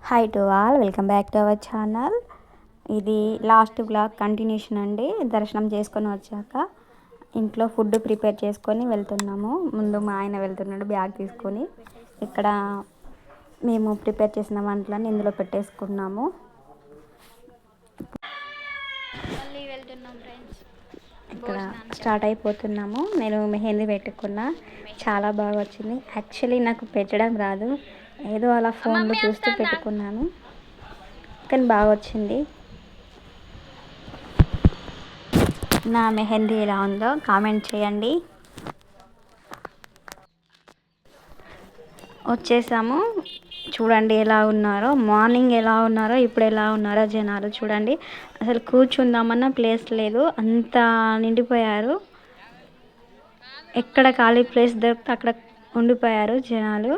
Hi to all, welcome back to our channel. ఇది last blog continuation అండి. దర్శనం చేసుకొని వచ్చాక ఇంట్లో ఫుడ్ ప్రిపేర్ చేసుకొని వెళ్తున్నాము. ముందు మా ఆయన వెళ్తున్నాడు బ్యాగ్ తీసుకొని. ఇక్కడ మేము ప్రిపేర్ చేసిన వంటలను ఇందులో పెట్టేసుకున్నాము. ఇక్కడ స్టార్ట్ అయిపోతున్నాము. నేను మెహందీ పెట్టుకున్నా, చాలా బాగా వచ్చింది. యాక్చువల్లీ నాకు పెట్టడం రాదు, ఏదో అలా ఫోన్లో చూస్తూ పెట్టుకున్నాను, కానీ బాగా వచ్చింది. నా మెహందీ ఎలా ఉందో కామెంట్ చేయండి. వచ్చేసాము, చూడండి ఎలా ఉన్నారో. మార్నింగ్ ఎలా ఉన్నారో ఇప్పుడు ఎలా ఉన్నారో జనాలు చూడండి. అసలు కూర్చుందామన్న ప్లేస్ లేదు, అంత నిండిపోయారు. ఎక్కడ ఖాళీ ప్లేస్ దొరికితే అక్కడ ఉండిపోయారు జనాలు.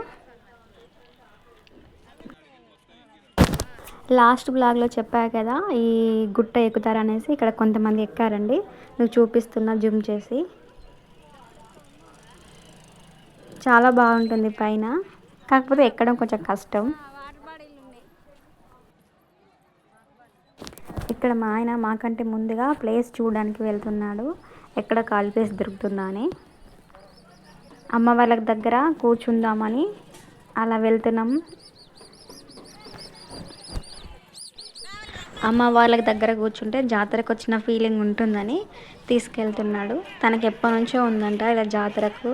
లాస్ట్ బ్లాగ్లో చెప్పా కదా ఈ గుట్ట ఎక్కుతారనేసి, ఇక్కడ కొంతమంది ఎక్కారండి. నువ్వు చూపిస్తున్నా జూమ్ చేసి. చాలా బాగుంటుంది పైన, కాకపోతే ఎక్కడం కొంచెం కష్టం. ఇక్కడ మా ఆయన మాకంటే ముందుగా ప్లేస్ చూడడానికి వెళ్తున్నాడు, ఎక్కడ ఖాళీ ప్లేస్ దొరుకుతుందా అని. అమ్మ వాళ్ళ దగ్గర కూర్చుందామని అలా వెళ్తున్నాం. అమ్మ వాళ్ళ దగ్గర కూర్చుంటే జాతరకు వచ్చిన ఫీలింగ్ ఉంటుందని తీసుకెళ్తున్నాడు. తనకి ఎప్పటి నుంచో ఉందంట ఇలా జాతరకు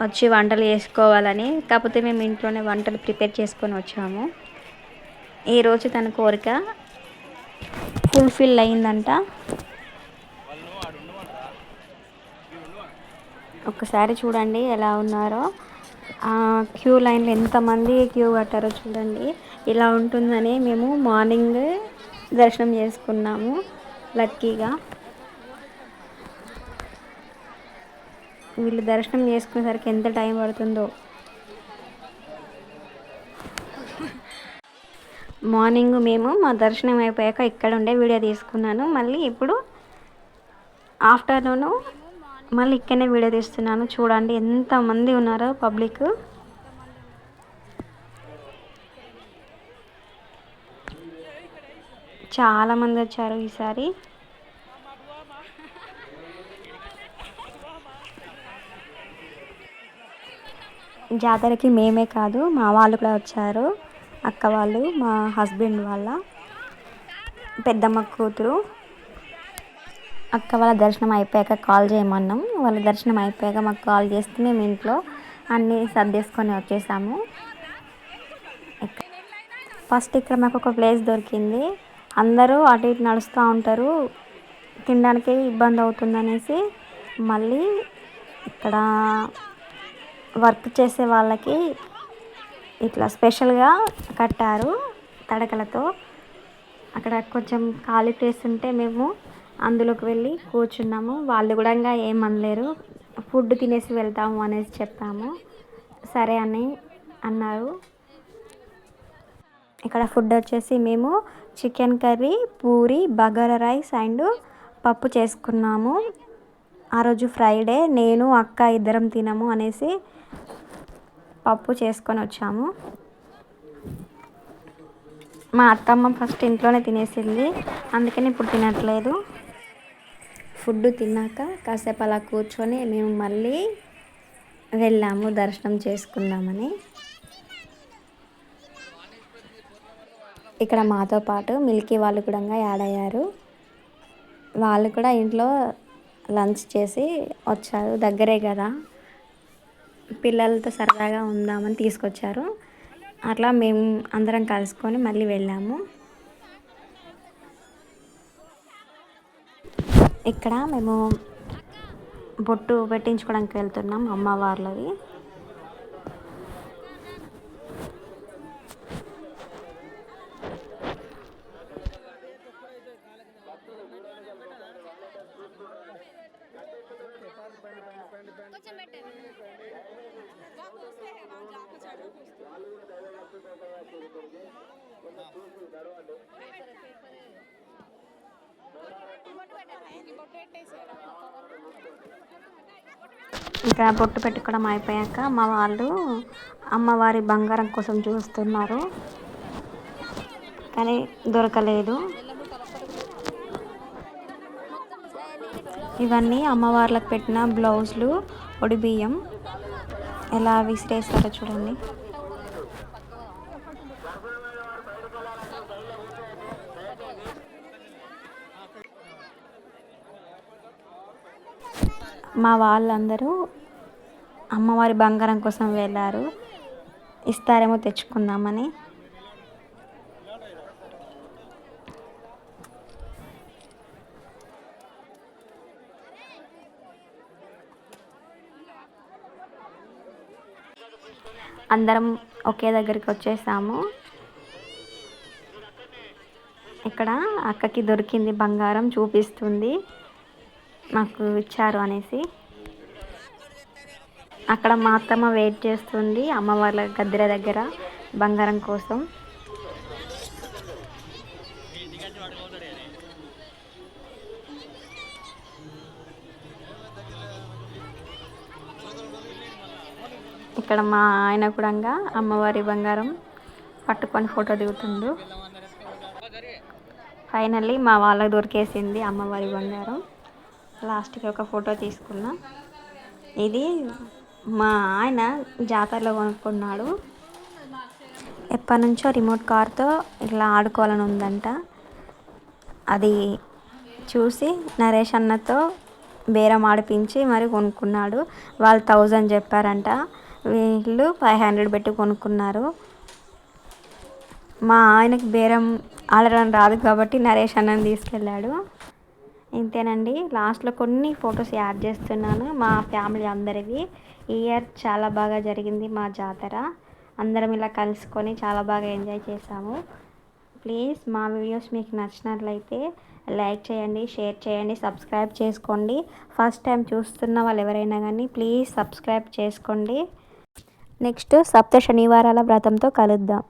వచ్చి వంటలు చేసుకోవాలని. కాకపోతే మేము ఇంట్లోనే వంటలు ప్రిపేర్ చేసుకొని వచ్చాము. ఈరోజు తన కోరిక ఫుల్ఫిల్ అయిందంట. ఒకసారి చూడండి ఎలా ఉన్నారో. క్యూ లైన్లో ఎంతమంది క్యూ కట్టారో చూడండి. ఇలా ఉంటుందని మేము మార్నింగ్ దర్శనం చేసుకున్నాము లక్కీగా. వీళ్ళు దర్శనం చేసుకునేసరికి ఎంత టైం పడుతుందో. మార్నింగ్ మేము మా దర్శనం అయిపోయాక ఇక్కడ ఉండే వీడియో తీసుకున్నాను. మళ్ళీ ఇప్పుడు ఆఫ్టర్నూన్ మళ్ళీ ఇక్కడనే వీడియో తీస్తున్నాను. చూడండి ఎంతమంది ఉన్నారో పబ్లిక్. చాలామంది వచ్చారు ఈసారి. జాతరకి మేమే కాదు మా వాళ్ళు కూడా వచ్చారు. అక్క వాళ్ళు, మా హస్బెండ్ వాళ్ళ పెద్దమ్మ కూతురు. అక్క వాళ్ళ దర్శనం అయిపోయాక కాల్ చేయమన్నాం. వాళ్ళ దర్శనం అయిపోయాక మాకు కాల్ చేస్తే మేము ఇంట్లో అన్నీ సర్దేసుకొని వచ్చేసాము. ఫస్ట్ ఇక్కడ మాకు ఒక ప్లేస్ దొరికింది. అందరూ అటు ఇటు నడుస్తూ ఉంటారు, తినడానికి ఇబ్బంది అవుతుందనేసి మళ్ళీ ఇక్కడ వర్క్ చేసే వాళ్ళకి ఇట్లా స్పెషల్గా కట్టారు తడకలతో. అక్కడ కొంచెం ఖాళీ ప్లేస్ ఉంటే మేము అందులోకి వెళ్ళి కూర్చున్నాము. వాళ్ళు కూడా ఏమనలేరు, ఫుడ్ తినేసి వెళ్తాము అనేసి చెప్పాము. సరే అని అన్నారు. ఇక్కడ ఫుడ్ వచ్చేసి మేము chicken curry, puri, bagara rice and పప్పు చేసుకున్నాము. ఆ రోజు ఫ్రైడే, నేను అక్క ఇద్దరం తినము అనేసి పప్పు చేసుకొని వచ్చాము. మా అత్తమ్మ ఫస్ట్ ఇంట్లోనే తినేసింది, అందుకని ఇప్పుడు తినట్లేదు. ఫుడ్ తిన్నాక కాసేపు అలా కూర్చొని మేము మళ్ళీ వెళ్ళాము దర్శనం చేసుకుందామని. ఇక్కడ మాతో పాటు మిల్కీ వాళ్ళు కూడా యాడ్ అయ్యారు. వాళ్ళు కూడా ఇంట్లో లంచ్ చేసి వచ్చారు. దగ్గరే కదా, పిల్లలతో సరదాగా ఉందామని తీసుకొచ్చారు. అట్లా మేము అందరం కలుసుకొని మళ్ళీ వెళ్ళాము. ఇక్కడ మేము బొట్టు పెట్టించుకోవడానికి వెళ్తున్నాం అమ్మవార్లవి. ఇక్కడ బొట్టు పెట్టుకోవడం అయిపోయాక మా వాళ్ళు అమ్మవారి బంగారం కోసం చూస్తున్నారు. కానీ దొరకలేదు. ఇవన్నీ అమ్మవార్లకు పెట్టిన బ్లౌజులు, ఒడిబియ్యం ఎలా విసిరేస్తారో చూడండి. మా వాళ్ళందరూ అమ్మవారి బంగారం కోసం వెళ్ళారు, ఇస్తారేమో తెచ్చుకుందామని. అందరం ఒకే దగ్గరికి వచ్చేసాము. ఇక్కడ అక్కకి దొరికింది బంగారం, చూపిస్తుంది నాకు ఇచ్చారు అనేసి. అక్కడ మా అత్తమ్మ వెయిట్ చేస్తుంది అమ్మవార్ల గద్దెల దగ్గర బంగారం కోసం. ఇక్కడ మా ఆయన కూడా అమ్మవారి బంగారం పట్టుకొని ఫోటో దిగుతుండు. ఫైనల్లీ మా వాళ్ళకి దొరికేసింది అమ్మవారి బంగారం. లాస్ట్కి ఒక ఫోటో తీసుకున్నా. ఇది మా ఆయన జాతరలో కొనుక్కున్నాడు. ఎప్పటి నుంచో రిమోట్ కార్తో ఇట్లా ఆడుకోవాలని ఉందంట. అది చూసి నరేష్ అన్నతో బేరం ఆడిపించి మరి కొనుక్కున్నాడు. వాళ్ళు 1000 చెప్పారంట, వీళ్ళు 500 పెట్టి కొనుక్కున్నారు. మా ఆయనకి బేరం ఆడడం రాదు కాబట్టి నరేష్ అన్నని తీసుకెళ్ళాడు. ఇంతేనండి, లాస్ట్లో కొన్ని ఫొటోస్ యాడ్ చేస్తున్నాను మా ఫ్యామిలీ అందరివి. ఈ ఇయర్ చాలా బాగా జరిగింది మా జాతర. అందరం ఇలా కలుసుకొని చాలా బాగా ఎంజాయ్ చేసాము. ప్లీజ్ మా వీడియోస్ మీకు నచ్చినట్లయితే లైక్ చేయండి, షేర్ చేయండి, సబ్స్క్రైబ్ చేసుకోండి. ఫస్ట్ టైం చూస్తున్న వాళ్ళు ఎవరైనా కానీ ప్లీజ్ సబ్స్క్రైబ్ చేసుకోండి. నెక్స్ట్ సప్త శనివారాల వ్రతంతో కలుద్దాం.